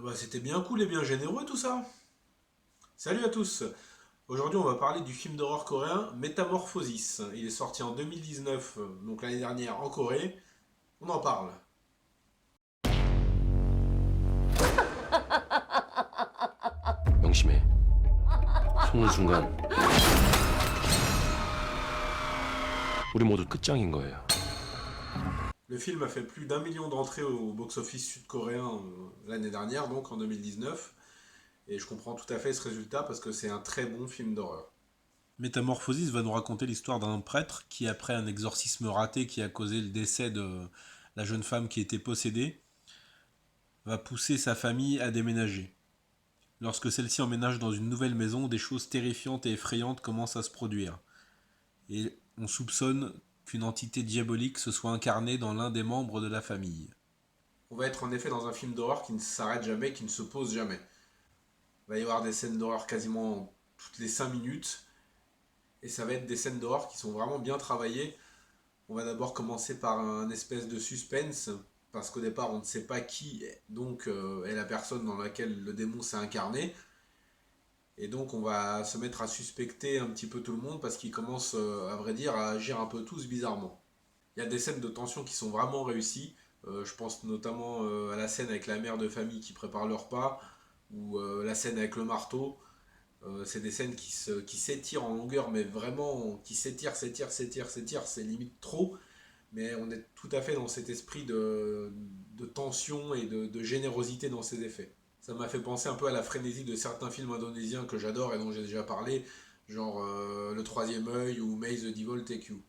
Bah, c'était bien cool et bien généreux tout ça. Salut à tous. Aujourd'hui, on va parler du film d'horreur coréen Métamorphosis. Il est sorti en 2019, donc l'année dernière en Corée. On en parle. 명심해. 손을 순간 우리 모두 끝장인 거예요. Le film a fait plus d'un million d'entrées au box-office sud-coréen l'année dernière, donc en 2019. Et je comprends tout à fait ce résultat parce que c'est un très bon film d'horreur. Métamorphosis va nous raconter l'histoire d'un prêtre qui, après un exorcisme raté qui a causé le décès de la jeune femme qui était possédée, va pousser sa famille à déménager. Lorsque celle-ci emménage dans une nouvelle maison, des choses terrifiantes et effrayantes commencent à se produire. Et on soupçonne qu'une entité diabolique se soit incarnée dans l'un des membres de la famille. On va être en effet dans un film d'horreur qui ne s'arrête jamais, qui ne se pose jamais. Il va y avoir des scènes d'horreur quasiment toutes les 5 minutes. Et ça va être des scènes d'horreur qui sont vraiment bien travaillées. On va d'abord commencer par un espèce de suspense, parce qu'au départ on ne sait pas qui donc est la personne dans laquelle le démon s'est incarné. Et donc on va se mettre à suspecter un petit peu tout le monde parce qu'ils commencent, à vrai dire, à agir un peu tous bizarrement. Il y a des scènes de tension qui sont vraiment réussies. Je pense notamment à la scène avec la mère de famille qui prépare le repas, ou la scène avec le marteau. C'est des scènes qui s'étirent en longueur, mais vraiment qui s'étirent, c'est limite trop. Mais on est tout à fait dans cet esprit de tension et de générosité dans ses effets. Ça m'a fait penser un peu à la frénésie de certains films indonésiens que j'adore et dont j'ai déjà parlé, genre Le Troisième œil ou May the Devil Take You.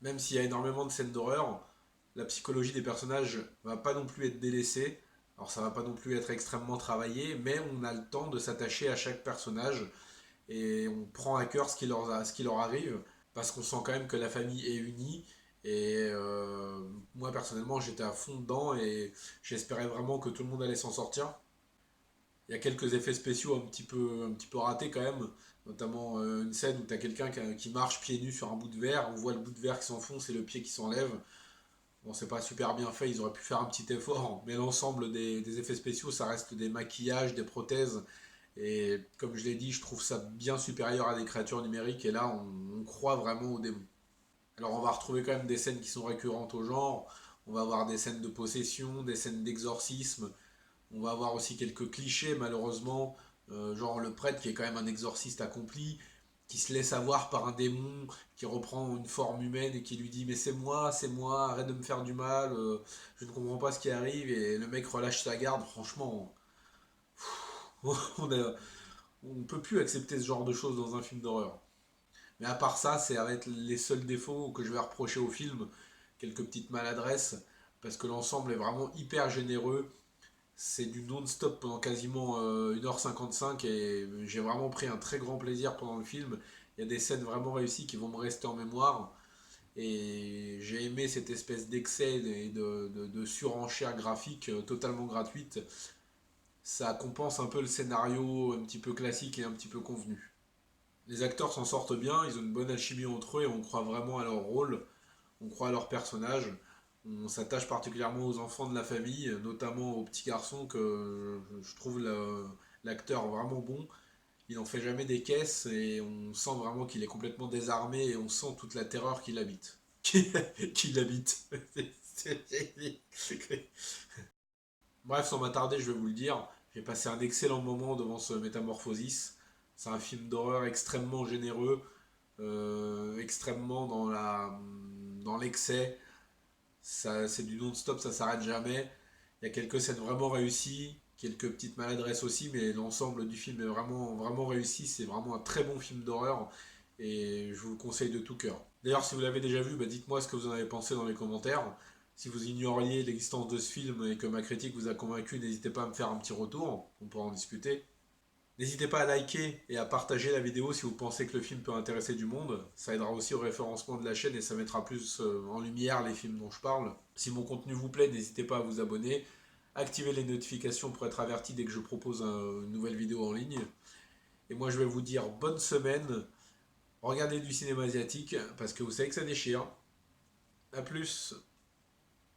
Même s'il y a énormément de scènes d'horreur, la psychologie des personnages va pas non plus être délaissée. Alors ça va pas non plus être extrêmement travaillé, mais on a le temps de s'attacher à chaque personnage et on prend à cœur ce qui leur arrive parce qu'on sent quand même que la famille est unie. Et moi personnellement j'étais à fond dedans et j'espérais vraiment que tout le monde allait s'en sortir. Il y a quelques effets spéciaux un petit peu ratés quand même, notamment une scène où tu as quelqu'un qui marche pieds nus sur un bout de verre, on voit le bout de verre qui s'enfonce et le pied qui s'enlève. Bon, c'est pas super bien fait, ils auraient pu faire un petit effort, mais l'ensemble des effets spéciaux, ça reste des maquillages, des prothèses, et comme je l'ai dit, je trouve ça bien supérieur à des créatures numériques, et là, on croit vraiment au démon. Alors, on va retrouver quand même des scènes qui sont récurrentes au genre, on va avoir des scènes de possession, des scènes d'exorcisme, on va avoir aussi quelques clichés, malheureusement, genre le prêtre qui est quand même un exorciste accompli, qui se laisse avoir par un démon, qui reprend une forme humaine et qui lui dit mais c'est moi, arrête de me faire du mal, je ne comprends pas ce qui arrive, et le mec relâche sa garde, franchement, on ne peut plus accepter ce genre de choses dans un film d'horreur. Mais à part ça, c'est avec les seuls défauts que je vais reprocher au film, quelques petites maladresses, parce que l'ensemble est vraiment hyper généreux. C'est du non-stop pendant quasiment 1h55 et j'ai vraiment pris un très grand plaisir pendant le film. Il y a des scènes vraiment réussies qui vont me rester en mémoire et j'ai aimé cette espèce d'excès et de surenchère graphique totalement gratuite. Ça compense un peu le scénario un petit peu classique et un petit peu convenu. Les acteurs s'en sortent bien, ils ont une bonne alchimie entre eux et on croit vraiment à leur rôle, on croit à leur personnage. On s'attache particulièrement aux enfants de la famille, notamment au petit garçon que je trouve l'acteur vraiment bon. Il n'en fait jamais des caisses et on sent vraiment qu'il est complètement désarmé et on sent toute la terreur qu'il habite. Qu'il habite. Bref, sans m'attarder, je vais vous le dire, j'ai passé un excellent moment devant ce Métamorphosis. C'est un film d'horreur extrêmement généreux, extrêmement dans l'excès. C'est du non-stop, ça s'arrête jamais. Il y a quelques scènes vraiment réussies, quelques petites maladresses aussi, mais l'ensemble du film est vraiment, vraiment réussi. C'est vraiment un très bon film d'horreur et je vous le conseille de tout cœur. D'ailleurs, si vous l'avez déjà vu, bah dites-moi ce que vous en avez pensé dans les commentaires. Si vous ignoriez l'existence de ce film et que ma critique vous a convaincu, n'hésitez pas à me faire un petit retour, on pourra en discuter. N'hésitez pas à liker et à partager la vidéo si vous pensez que le film peut intéresser du monde. Ça aidera aussi au référencement de la chaîne et ça mettra plus en lumière les films dont je parle. Si mon contenu vous plaît, n'hésitez pas à vous abonner. Activez les notifications pour être averti dès que je propose une nouvelle vidéo en ligne. Et moi je vais vous dire bonne semaine. Regardez du cinéma asiatique parce que vous savez que ça déchire. A plus.